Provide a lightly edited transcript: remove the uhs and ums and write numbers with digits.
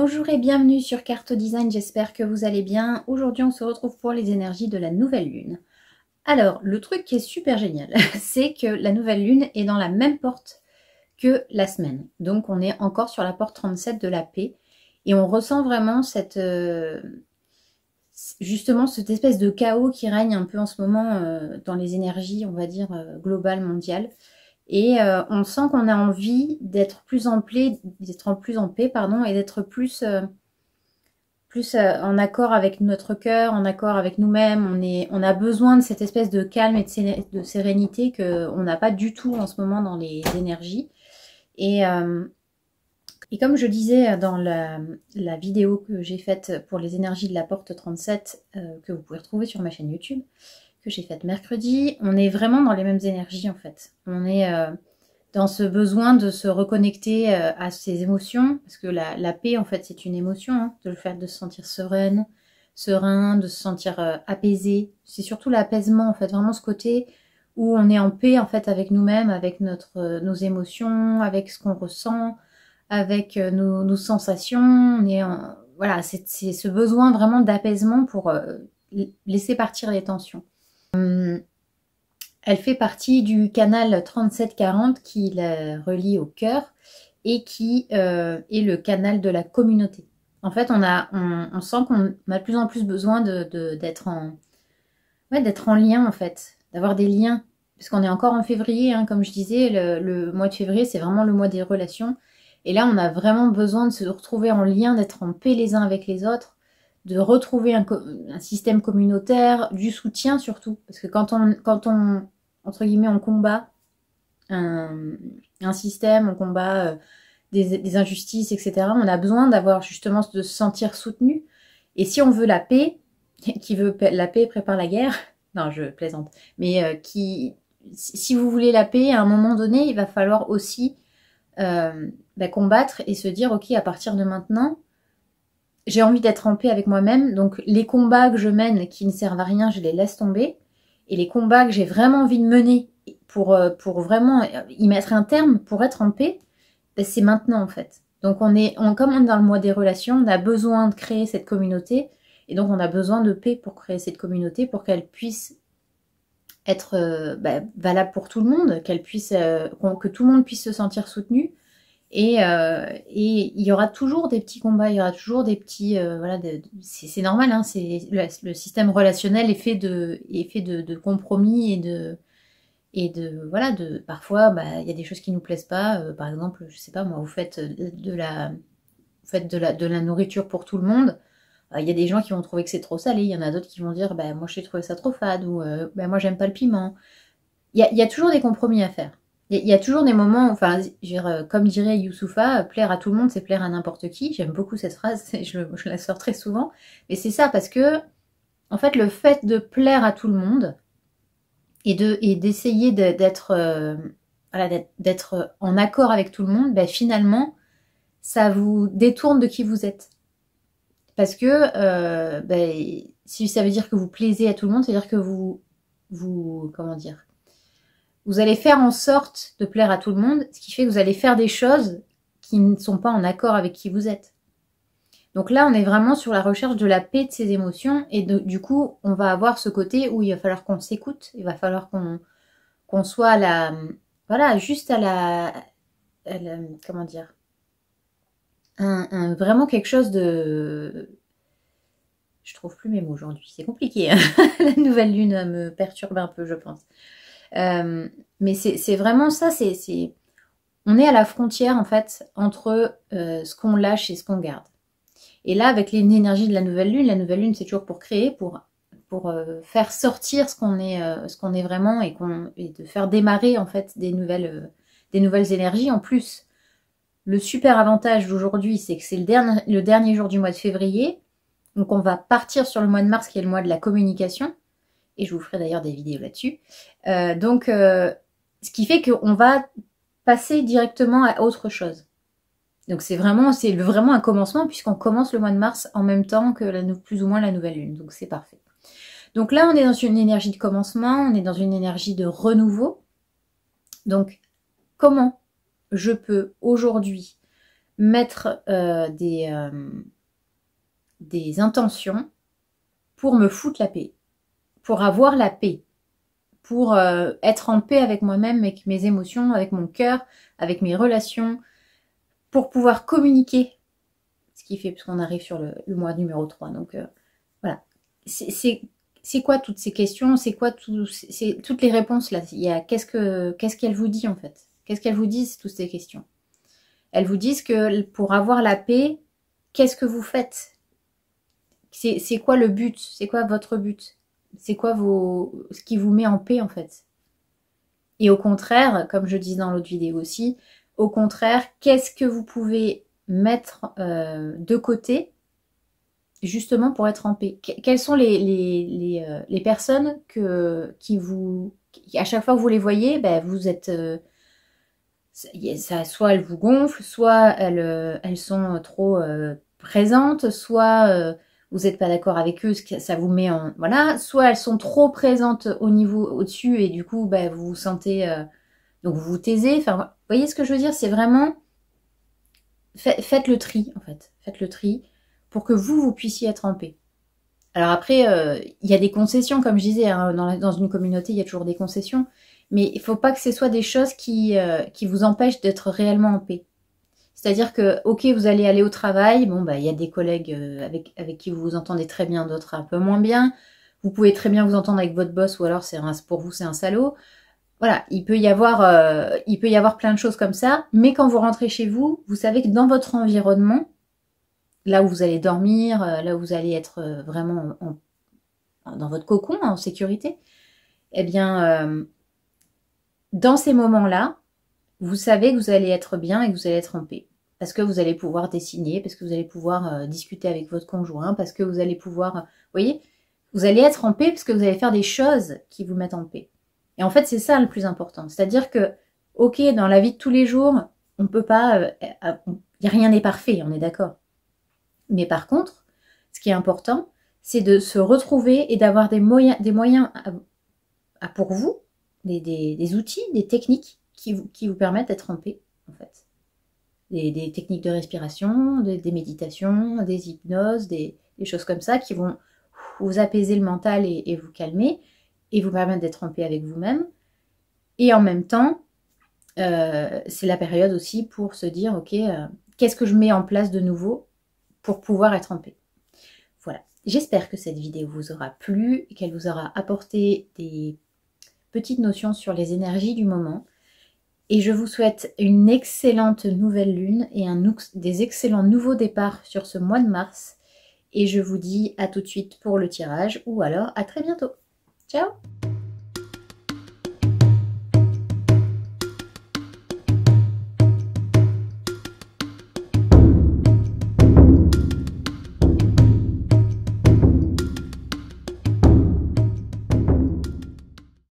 Bonjour et bienvenue sur Carte Design, j'espère que vous allez bien. Aujourd'hui on se retrouve pour les énergies de la nouvelle lune. Alors le truc qui est super génial, c'est que la nouvelle lune est dans la même porte que la semaine. Donc on est encore sur la porte 37 de la paix et on ressent vraiment justement cette espèce de chaos qui règne un peu en ce moment dans les énergies, on va dire, globales, mondiales. Et on sent qu'on a envie d'être plus en paix, pardon, et d'être plus en accord avec notre cœur, en accord avec nous-mêmes. On a besoin de cette espèce de calme et de sérénité qu'on n'a pas du tout en ce moment dans les énergies. Et comme je disais dans la vidéo que j'ai faite pour les énergies de la porte 37, que vous pouvez retrouver sur ma chaîne YouTube, que j'ai faite mercredi, on est vraiment dans les mêmes énergies en fait. On est dans ce besoin de se reconnecter à ses émotions, parce que la paix en fait c'est une émotion, hein, de le faire, de se sentir serein, de se sentir apaisé. C'est surtout l'apaisement en fait, vraiment ce côté où on est en paix en fait avec nous-mêmes, avec nos émotions, avec ce qu'on ressent, avec nos sensations. Voilà, c'est ce besoin vraiment d'apaisement pour laisser partir les tensions. Elle fait partie du canal 3740 qui la relie au cœur et qui est le canal de la communauté. En fait, on sent qu'on a de plus en plus besoin d'être en lien, en fait, d'avoir des liens. Parce qu'on est encore en février, hein, comme je disais, le mois de février, c'est vraiment le mois des relations. Et là, on a vraiment besoin de se retrouver en lien, d'être en paix les uns avec les autres, de retrouver un système communautaire, du soutien surtout. Parce que quand on entre guillemets, on combat un système, on combat des injustices, etc., on a besoin d'avoir justement de se sentir soutenu. Et si on veut la paix, qui veut la paix prépare la guerre, non, je plaisante, mais si vous voulez la paix, à un moment donné, il va falloir aussi combattre et se dire, ok, à partir de maintenant, j'ai envie d'être en paix avec moi-même, donc les combats que je mène qui ne servent à rien, je les laisse tomber, et les combats que j'ai vraiment envie de mener pour vraiment y mettre un terme, pour être en paix, ben c'est maintenant en fait. Donc comme on est dans le mois des relations, on a besoin de créer cette communauté, et donc on a besoin de paix pour créer cette communauté, pour qu'elle puisse être valable pour tout le monde, que tout le monde puisse se sentir soutenu. Et il y aura toujours des petits combats, il y aura toujours des petits voilà, c'est normal, hein, le système relationnel est fait de compromis parfois il y a des choses qui nous plaisent pas, par exemple, je sais pas moi, vous faites de la nourriture pour tout le monde, il y a des gens qui vont trouver que c'est trop salé, il y en a d'autres qui vont dire moi j'ai trouvé ça trop fade, ou moi j'aime pas le piment. Il y a toujours des compromis à faire. Il y a toujours des moments, enfin, comme dirait Youssoupha, plaire à tout le monde, c'est plaire à n'importe qui. J'aime beaucoup cette phrase, je la sors très souvent. Mais c'est ça, parce que, en fait, le fait de plaire à tout le monde et d'essayer d'être en accord avec tout le monde, finalement, ça vous détourne de qui vous êtes. Parce que si ça veut dire que vous plaisez à tout le monde, ça veut dire que comment dire, vous allez faire en sorte de plaire à tout le monde, ce qui fait que vous allez faire des choses qui ne sont pas en accord avec qui vous êtes. Donc là, on est vraiment sur la recherche de la paix de ses émotions, et du coup, on va avoir ce côté où il va falloir qu'on s'écoute, il va falloir qu'on soit juste comment dire, vraiment quelque chose de... Je trouve plus mes mots aujourd'hui, c'est compliqué, hein. La nouvelle lune me perturbe un peu, je pense. Mais c'est vraiment ça, on est à la frontière en fait entre ce qu'on lâche et ce qu'on garde. Et là, avec l'énergie de la nouvelle lune c'est toujours pour créer, pour faire sortir ce qu'on est vraiment, et de faire démarrer en fait des nouvelles énergies. En plus, le super avantage d'aujourd'hui, c'est que c'est le dernier jour du mois de février, donc on va partir sur le mois de mars qui est le mois de la communication. Et je vous ferai d'ailleurs des vidéos là-dessus. Ce qui fait qu'on va passer directement à autre chose. Donc c'est vraiment un commencement, puisqu'on commence le mois de mars en même temps que plus ou moins la nouvelle lune. Donc c'est parfait. Donc là, on est dans une énergie de commencement, on est dans une énergie de renouveau. Donc comment je peux aujourd'hui mettre des intentions pour me foutre la paix, pour avoir la paix, pour être en paix avec moi-même, avec mes émotions, avec mon cœur, avec mes relations, pour pouvoir communiquer, ce qui fait, puisqu'on arrive sur le mois numéro 3. Donc voilà, c'est quoi toutes ces questions, c'est quoi toutes les réponses là. Qu'est-ce qu'elles vous disent en fait? Qu'est-ce qu'elles vous disent toutes ces questions? Elles vous disent que pour avoir la paix, qu'est-ce que vous faites? C'est quoi le but? C'est quoi votre but? C'est quoi ce qui vous met en paix en fait? Et au contraire, comme je dis dans l'autre vidéo aussi, au contraire, qu'est-ce que vous pouvez mettre de côté justement pour être en paix? Quelles sont les personnes à chaque fois que vous les voyez, ben, vous êtes... soit elles vous gonflent, soit elles sont trop présentes, soit vous n'êtes pas d'accord avec eux, ça vous met en... Voilà, soit elles sont trop présentes au niveau au-dessus et du coup, ben, vous vous sentez... donc vous vous taisez. Enfin, vous voyez ce que je veux dire? C'est vraiment... Faites le tri, en fait. Faites le tri pour que vous puissiez être en paix. Alors après, il y a des concessions, comme je disais, hein, dans une communauté, il y a toujours des concessions. Mais il ne faut pas que ce soit des choses qui vous empêchent d'être réellement en paix. C'est-à-dire que, ok, vous allez aller au travail, bon, bah, il y a des collègues avec qui vous vous entendez très bien, d'autres un peu moins bien. Vous pouvez très bien vous entendre avec votre boss, ou alors pour vous c'est un salaud. Voilà, il peut y avoir plein de choses comme ça. Mais quand vous rentrez chez vous, vous savez que dans votre environnement, là où vous allez dormir, là où vous allez être vraiment dans votre cocon, en sécurité, eh bien, dans ces moments-là, vous savez que vous allez être bien et que vous allez être en paix. Parce que vous allez pouvoir dessiner, parce que vous allez pouvoir discuter avec votre conjoint, parce que vous allez pouvoir... vous voyez, vous allez être en paix parce que vous allez faire des choses qui vous mettent en paix. Et en fait, c'est ça le plus important. C'est-à-dire que, ok, dans la vie de tous les jours, on peut pas... rien n'est parfait, on est d'accord. Mais par contre, ce qui est important, c'est de se retrouver et d'avoir des moyens pour vous, des outils, des techniques qui vous permettent d'être en paix, en fait. Des techniques de respiration, des méditations, des hypnoses, des choses comme ça qui vont vous apaiser le mental et vous calmer et vous permettre d'être en paix avec vous-même. Et en même temps, c'est la période aussi pour se dire, ok, qu'est-ce que je mets en place de nouveau pour pouvoir être en paix? Voilà. J'espère que cette vidéo vous aura plu, qu'elle vous aura apporté des petites notions sur les énergies du moment. Et je vous souhaite une excellente nouvelle lune et des excellents nouveaux départs sur ce mois de mars. Et je vous dis à tout de suite pour le tirage ou alors à très bientôt. Ciao!